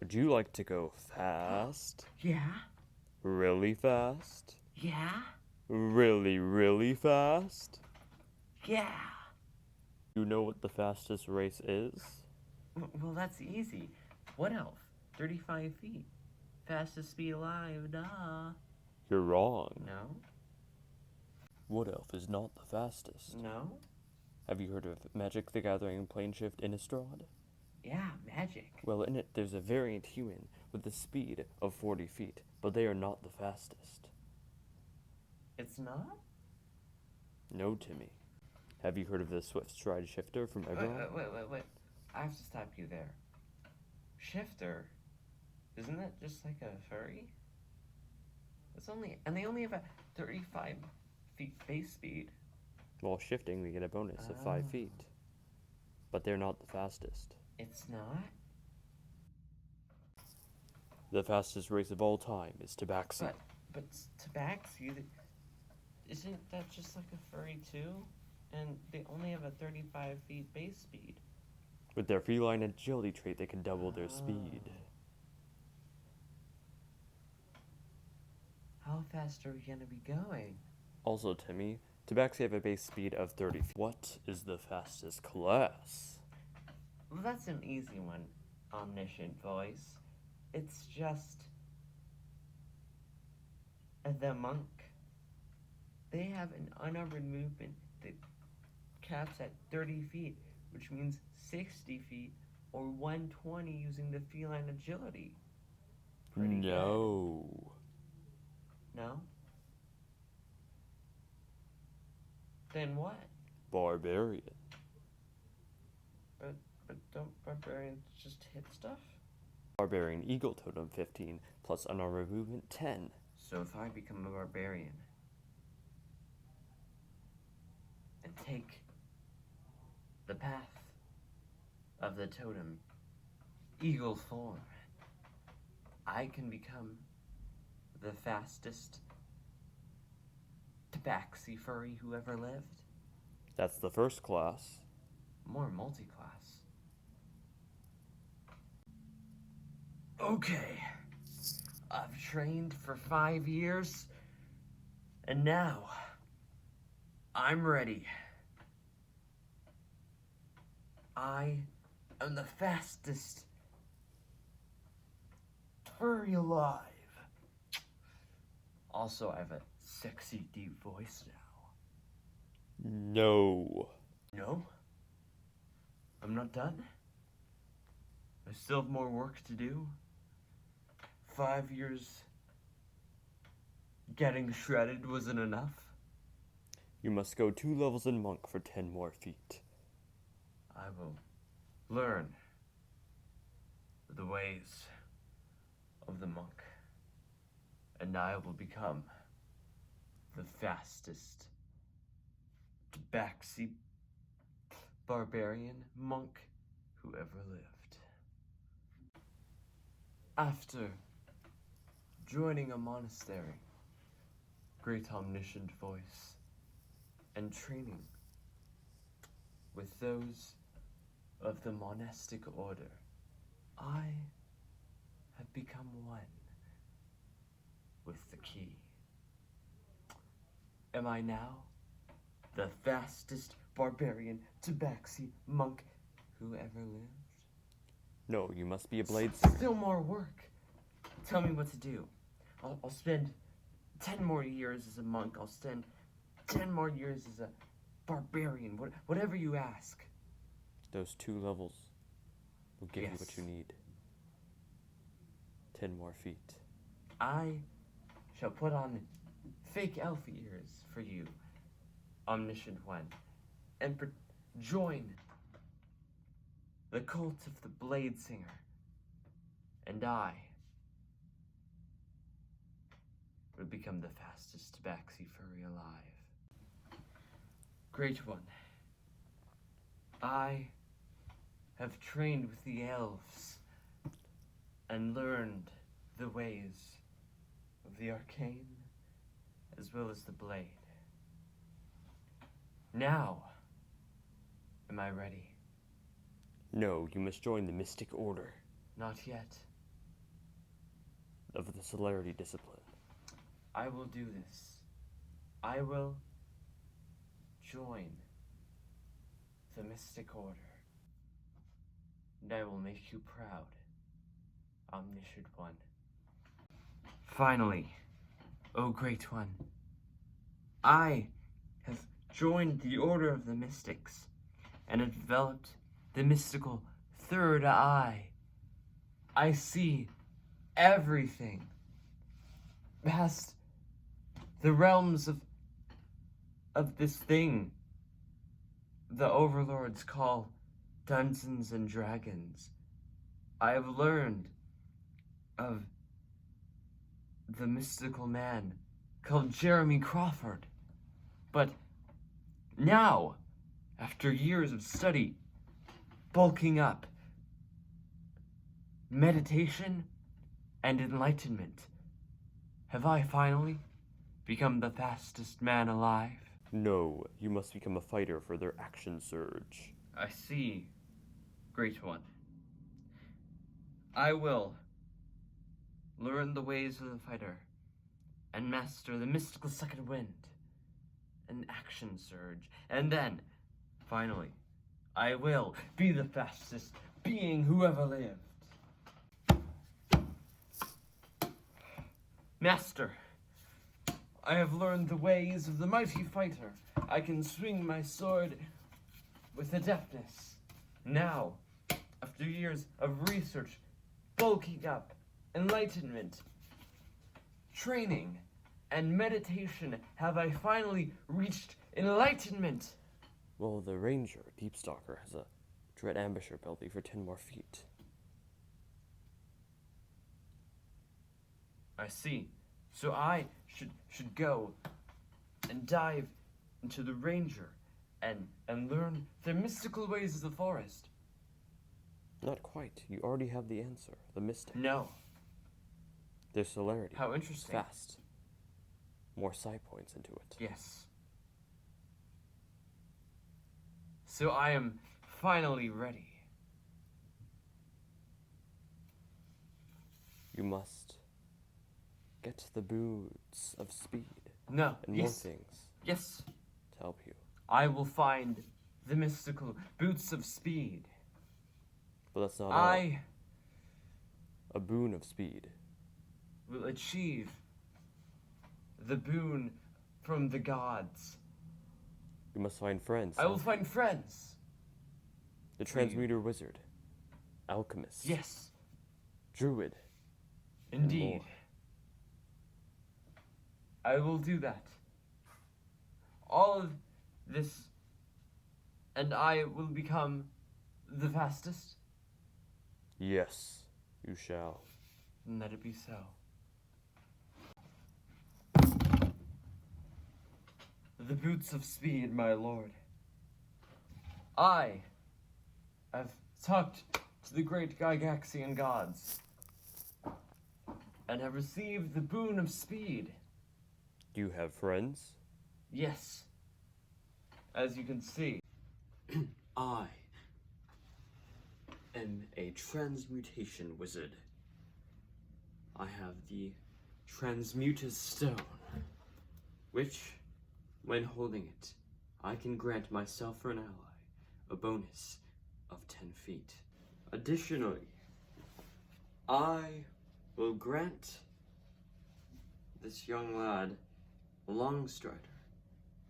Would you like to go fast? Yeah? Really fast? Yeah? Really, really fast? Yeah! You know what the fastest race is? Well, that's easy. What elf? 35 feet. Fastest speed alive, duh. You're wrong. No? Wood Elf is not the fastest. No? Have you heard of Magic the Gathering Plane Shift Innistrad? Yeah, magic. Well, in it, there's a variant human with a speed of 40 feet, but they are not the fastest. It's not? No, Timmy. Have you heard of the Swift Stride Shifter from Eberron? Wait. I have to stop you there. Shifter? Isn't that just like a furry? And they only have a 35 feet base speed. While shifting, we get a bonus of 5 feet. But they're not the fastest. It's not? The fastest race of all time is Tabaxi. But Tabaxi, isn't that just like a furry too? And they only have a 35 feet base speed. With their feline agility trait, they can double their speed. How fast are we gonna be going? Also, Timmy, Tabaxi have a base speed of 30 feet. What is the fastest class? Well, that's an easy one, omniscient voice. It's just the monk. They have an unarmored movement that caps at 30 feet, which means 60 feet or 120 using the feline agility. Pretty good. No? Then what? Barbarian. But don't barbarians just hit stuff? Barbarian Eagle Totem 15 plus unarmored movement 10. So if I become a barbarian and take the path of the totem, eagle form, I can become the fastest tabaxi furry who ever lived. That's the first class. More multi-class. Okay, I've trained for 5 years, and now I'm ready. I am the fastest furry alive. Also, I have a sexy deep voice now. No. No? I'm not done? I still have more work to do. 5 years getting shredded wasn't enough. You must go 2 levels in Monk for 10 more feet. I will learn the ways of the monk, and I will become the fastest tabaxi barbarian monk who ever lived. After joining a monastery, great omniscient voice, and training with those of the monastic order, I have become one with the key. Am I now the fastest barbarian tabaxi monk who ever lived? No, you must be a blade singer. Still more work. Tell me what to do. I'll spend 10 more years as a monk. I'll spend 10 more years as a barbarian. Whatever you ask. Those 2 levels will give you Yes. what you need. 10 more feet. I shall put on fake elf ears for you, omniscient one, and join the cult of the blade singer, and I would become the fastest tabaxi furry alive. Great one, I have trained with the elves and learned the ways of the arcane as well as the blade. Now, am I ready? No, you must join the Mystic Order. Not yet. of the celerity discipline. I will do this. I will join the Mystic Order. And I will make you proud, Omniscient One. Finally, O Great One, I have joined the Order of the Mystics and have developed the mystical third eye. I see everything past the realms of this thing the overlords call Dungeons and Dragons. I have learned of the mystical man called Jeremy Crawford. But now, after years of study, bulking up, meditation, and enlightenment, have I finally become the fastest man alive? No, you must become a fighter for their action surge. I see, Great One. I will learn the ways of the fighter and master the mystical second wind and action surge. And then, finally, I will be the fastest being who ever lived. Master, I have learned the ways of the mighty fighter. I can swing my sword with adeptness. Now, after years of research, bulking up, enlightenment, training, and meditation, have I finally reached enlightenment. Well, the ranger, Deepstalker, has a dread ambusher ability for 10 more feet. I see. So I should go and dive into the ranger and learn the mystical ways of the forest. Not quite. You already have the answer. The mystic. No. Their celerity. How interesting. Fast. More psi points into it. Yes. So I am finally ready. You must get the boots of speed No. and Yes. more things Yes. to help you. I will find the mystical boots of speed. But that's not I all. A boon of speed. will achieve the boon from the gods. You must find friends. I will find friends. The transmuter wizard. Alchemist. Yes, Druid. indeed. more. I will do that. All of this, and I will become the fastest. Yes, you shall. And let it be so. The boots of speed, my lord. I have talked to the great Gygaxian gods and have received the boon of speed. Do you have friends? Yes, as you can see. I am a transmutation wizard. I have the Transmuter's Stone, which, when holding it, I can grant myself or an ally a bonus of 10 feet. Additionally, I will grant this young lad, Longstrider,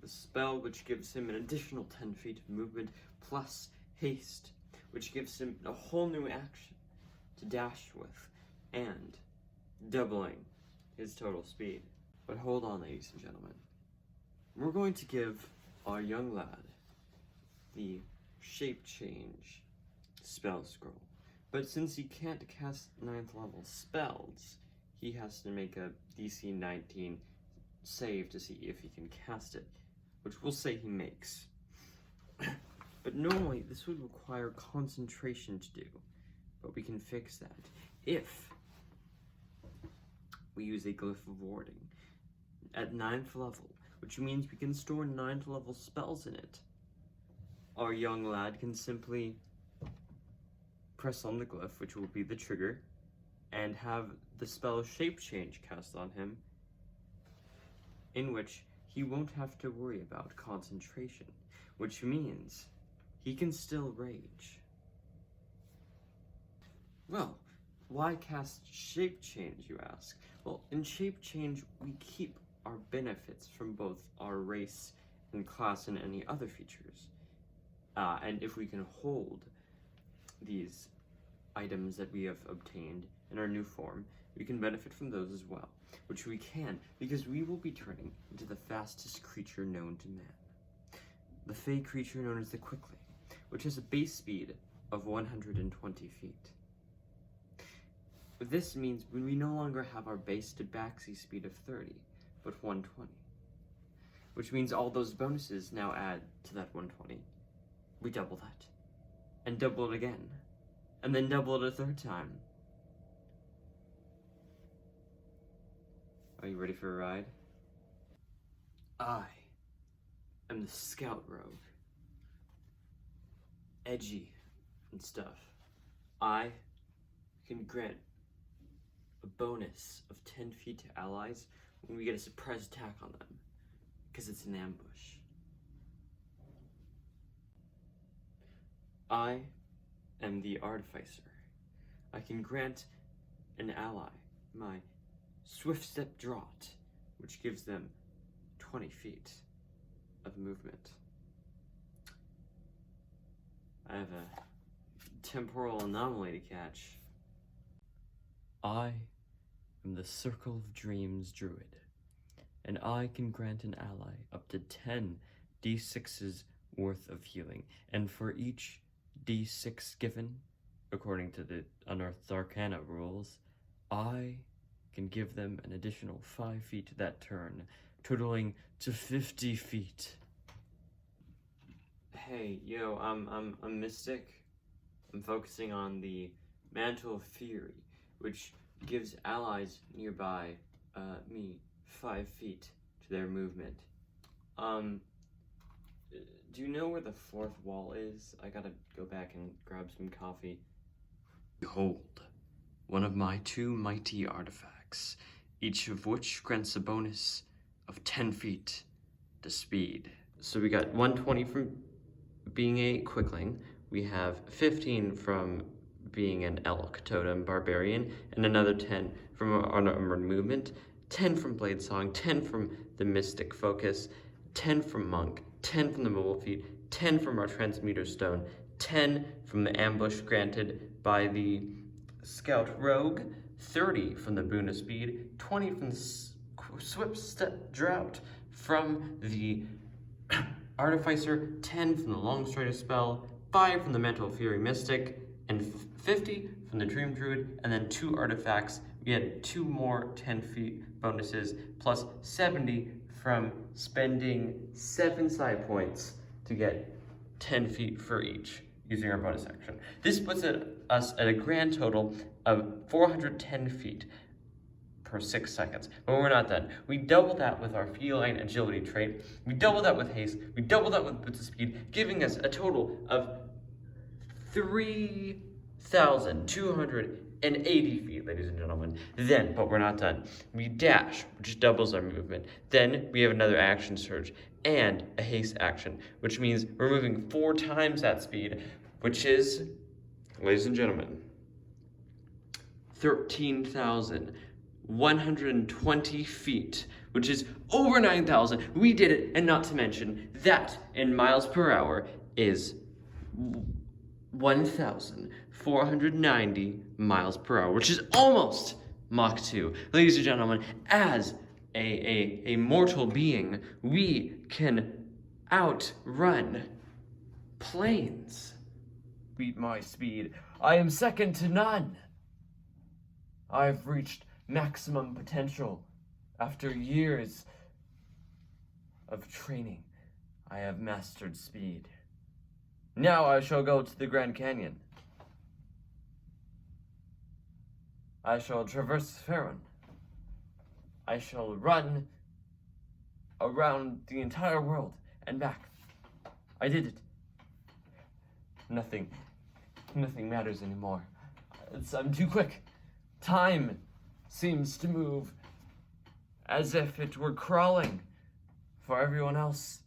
the spell which gives him an additional 10 feet of movement plus haste, which gives him a whole new action to dash with, and doubling his total speed. But hold on, ladies and gentlemen. We're going to give our young lad the shape change spell scroll. But since he can't cast 9th level spells, he has to make a DC 19 save to see if he can cast it, which we'll say he makes. But normally this would require concentration to do, but we can fix that if we use a glyph of warding at 9th level, which means we can store 9th level spells in it. Our young lad can simply press on the glyph, which will be the trigger, and have the spell Shape Change cast on him, in which he won't have to worry about concentration, which means he can still rage. Well, why cast Shape Change, you ask? Well, in Shape Change, we keep our benefits from both our race and class and any other features. And if we can hold these items that we have obtained in our new form, we can benefit from those as well, which we can because we will be turning into the fastest creature known to man. The Fey creature known as the Quickling, which has a base speed of 120 feet. This means we no longer have our base tabaxi speed of 30, but 120. Which means all those bonuses now add to that 120. We double that. And double it again. And then double it a third time. Are you ready for a ride? I am the Scout Rogue. Edgy and stuff. I can grant a bonus of 10 feet to allies when we get a surprise attack on them, because it's an ambush. I am the Artificer. I can grant an ally my Swift Step Draught, which gives them 20 feet of movement. I have a temporal anomaly to catch. I am the Circle of Dreams Druid, and I can grant an ally up to 10 d6s worth of healing, and for each d6 given, according to the Unearthed Arcana rules, I can give them an additional 5 feet that turn, totaling to 50 feet. Hey, yo, I'm a mystic. I'm focusing on the Mantle of Fury, which gives allies nearby me 5 feet to their movement. Do you know where the fourth wall is? I gotta go back and grab some coffee. Behold, one of my 2 mighty artifacts, each of which grants a bonus of 10 feet to speed. So we got 120 from being a Quickling, we have 15 from being an Elk Totem Barbarian, and another 10 from our Unarmored Movement, 10 from Blade Song, 10 from the Mystic Focus, 10 from Monk, 10 from the Mobile Feet, 10 from our Transmuter Stone, 10 from the Ambush granted by the Scout Rogue, 30 from the Boon of Speed, 20 from the Swift Step Drought, from the Artificer, 10 from the Long Strider Spell, 5 from the Mental Fury Mystic, and 50 from the Dream Druid, and then 2 artifacts. We had 2 more 10 feet bonuses, plus 70 from spending 7 side points to get 10 feet for each using our bonus action. This puts us at a grand total of 410 feet per 6 seconds. But we're not done. We double that with our feline agility trait. We double that with haste. We double that with boots of speed, giving us a total of 3,280 feet, ladies and gentlemen. Then, but we're not done. We dash, which doubles our movement. Then we have another action surge and a haste action, which means we're moving 4 times that speed, which is, ladies and gentlemen, 13,120 feet, which is over 9,000. We did it, and not to mention that in miles per hour is 1,490 miles per hour, which is almost Mach 2. Ladies and gentlemen, as a mortal being, we can outrun planes. Beat my speed. I am second to none. I've reached maximum potential. After years of training, I have mastered speed. Now I shall go to the Grand Canyon. I shall traverse Faerun. I shall run around the entire world and back. I did it. Nothing matters anymore. I'm too quick. Time seems to move as if it were crawling, for everyone else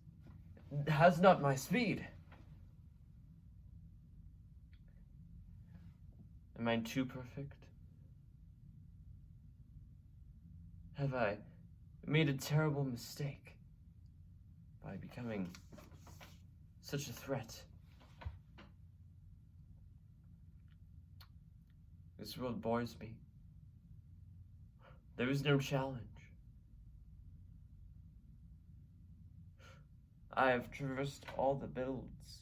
has not my speed. Am I too perfect? Have I made a terrible mistake by becoming such a threat? This world bores me. There is no challenge. I have traversed all the builds,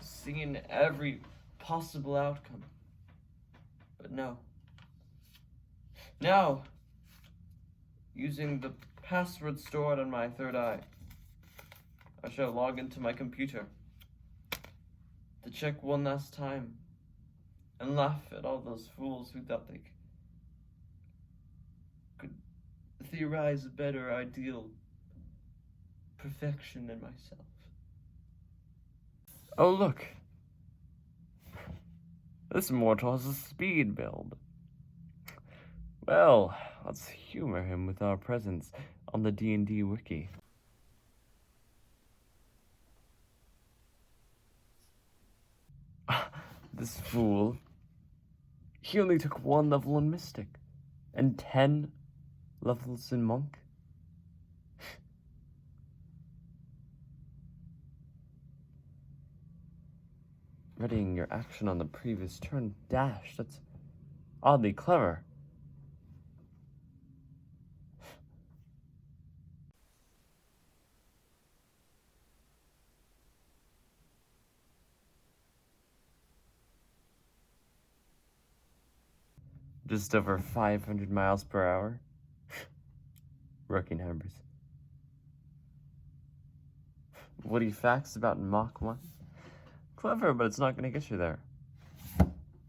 seen every possible outcome, but no. Now, using the password stored on my third eye, I shall log into my computer to check one last time and laugh at all those fools who thought they could theorize a better ideal perfection in myself. Oh, look. This mortal has a speed build. Well, let's humor him with our presence on the D&D wiki. This fool. He only took 1 level in Mystic and 10 levels in Monk. Readying your action on the previous turn. Dash. That's oddly clever. Just over 500 miles per hour. Rookie numbers. Witty facts about Mach 1. Clever, but it's not going to get you there.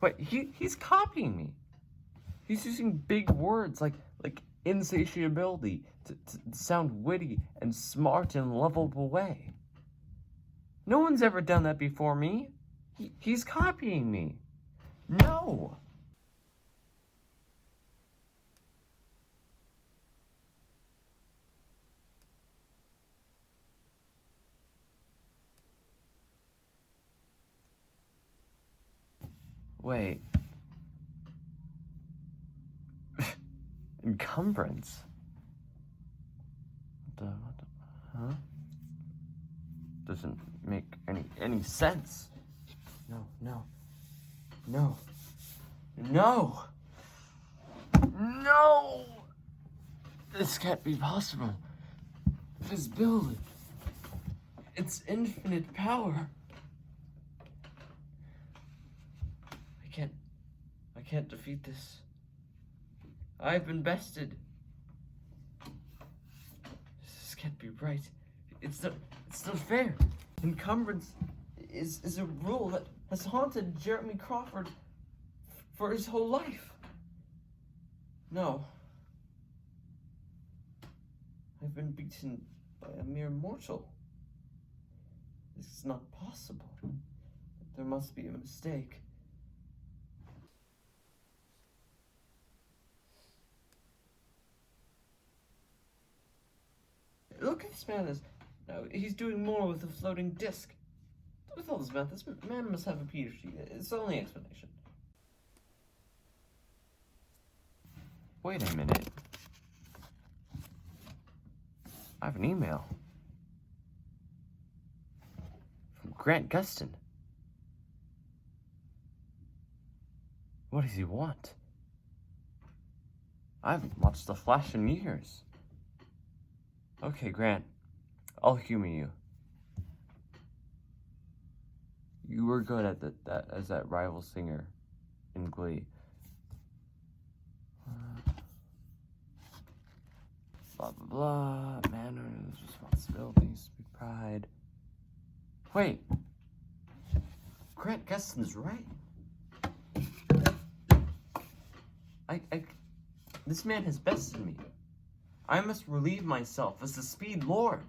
Wait, he's copying me. He's using big words like insatiability to sound witty and smart in a lovable way. No one's ever done that before me. He's copying me. No. Wait. Encumbrance? Huh? Doesn't make any sense. No. No! This can't be possible. This build, it's infinite power. I can't defeat this. I've been bested. This can't be right. It's not fair. Encumbrance is a rule that has haunted Jeremy Crawford for his whole life. No. I've been beaten by a mere mortal. This is not possible. There must be a mistake. Look at this man. No, he's doing more with a floating disc. With all this math, this man must have a PhD. It's the only explanation. Wait a minute. I have an email. From Grant Gustin. What does he want? I haven't watched The Flash in years. Okay, Grant, I'll humor you. You were good at as that rival singer in Glee. Blah, blah, blah. Manners, responsibilities, pride. Wait. Grant Gustin's right. This man has bested me. I must relieve myself as the Speed Lord.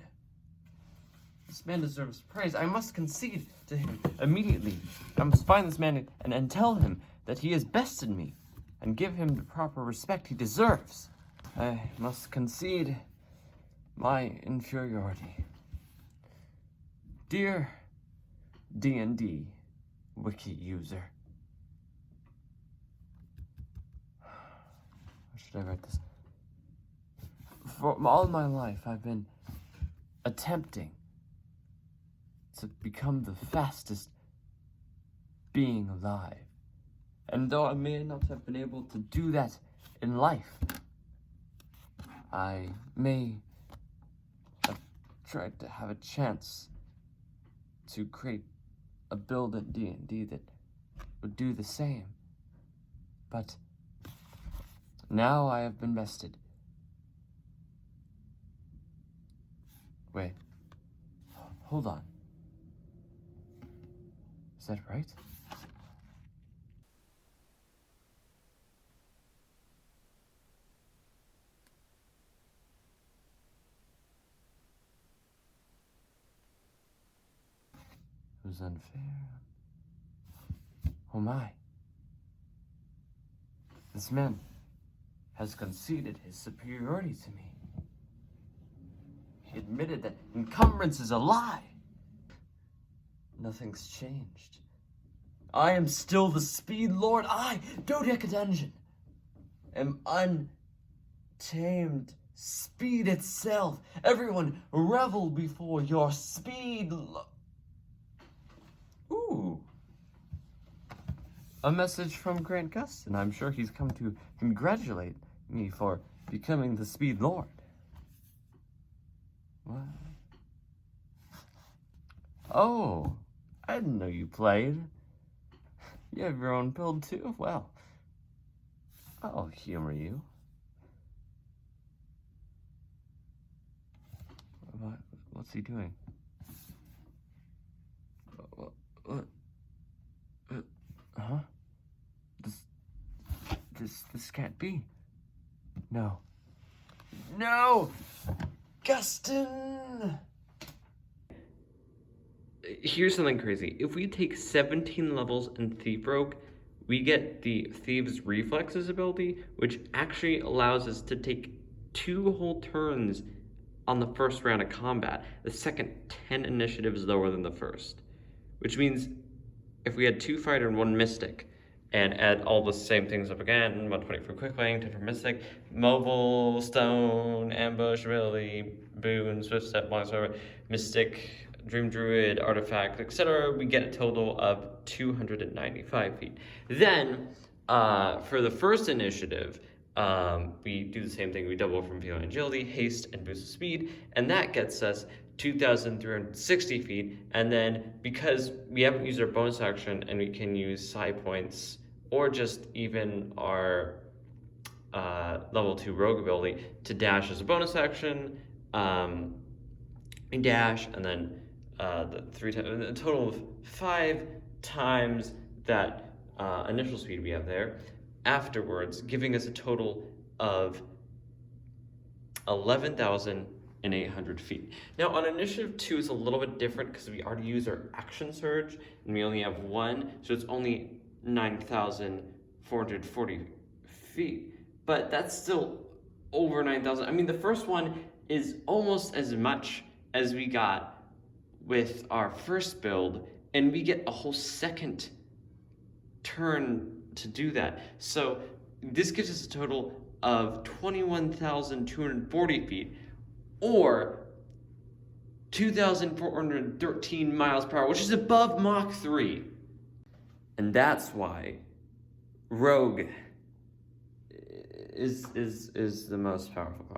This man deserves praise. I must concede to him immediately. I must find this man and tell him that he has bested me and give him the proper respect he deserves. I must concede my inferiority. Dear D&D wiki user. How should I write this? For all my life, I've been attempting to become the fastest being alive. And though I may not have been able to do that in life, I may have tried to have a chance to create a build in D&D that would do the same. But now I have been bested. Wait. Hold on. Is that right? It was unfair. Oh my. This man has conceded his superiority to me. He admitted that encumbrance is a lie. Nothing's changed. I am still the Speed Lord. I, Dodeka Dungeon, am untamed speed itself. Everyone revel before your speed. Ooh. A message from Grant Gustin. I'm sure he's come to congratulate me for becoming the Speed Lord. What? Oh, I didn't know you played. You have your own build too? Well, I'll humor you. What's he doing? What? Huh? This can't be. No. No! Gustin! Here's something crazy. If we take 17 levels in Thief Rogue, we get the Thieves' Reflexes ability, which actually allows us to take 2 whole turns on the first round of combat. The second 10 initiative is lower than the first. Which means if we had 2 fighter and 1 mystic, and add all the same things up again, 120 for quick playing, 10 for mystic, mobile, stone, ambush ability, boon, swift step, longsword, mystic, dream druid, artifact, etc., we get a total of 295 feet. Then, for the first initiative, we do the same thing. We double from feeling agility, haste, and boost of speed, and that gets us 2,360 feet. And then, because we haven't used our bonus action and we can use side points or just even our level 2 rogue ability to dash as a bonus action, we dash, and then the 3 times, a total of 5 times that initial speed we have there afterwards, giving us a total of 11,800 feet. Now on initiative 2 is a little bit different because we already used our action surge and we only have 1, so it's only 9,440 feet, but that's still over 9,000. I mean, the first one is almost as much as we got with our first build, and we get a whole second turn to do that. So this gives us a total of 21,240 feet, or 2,413 miles per hour, which is above Mach 3. And that's why Rogue is the most powerful class.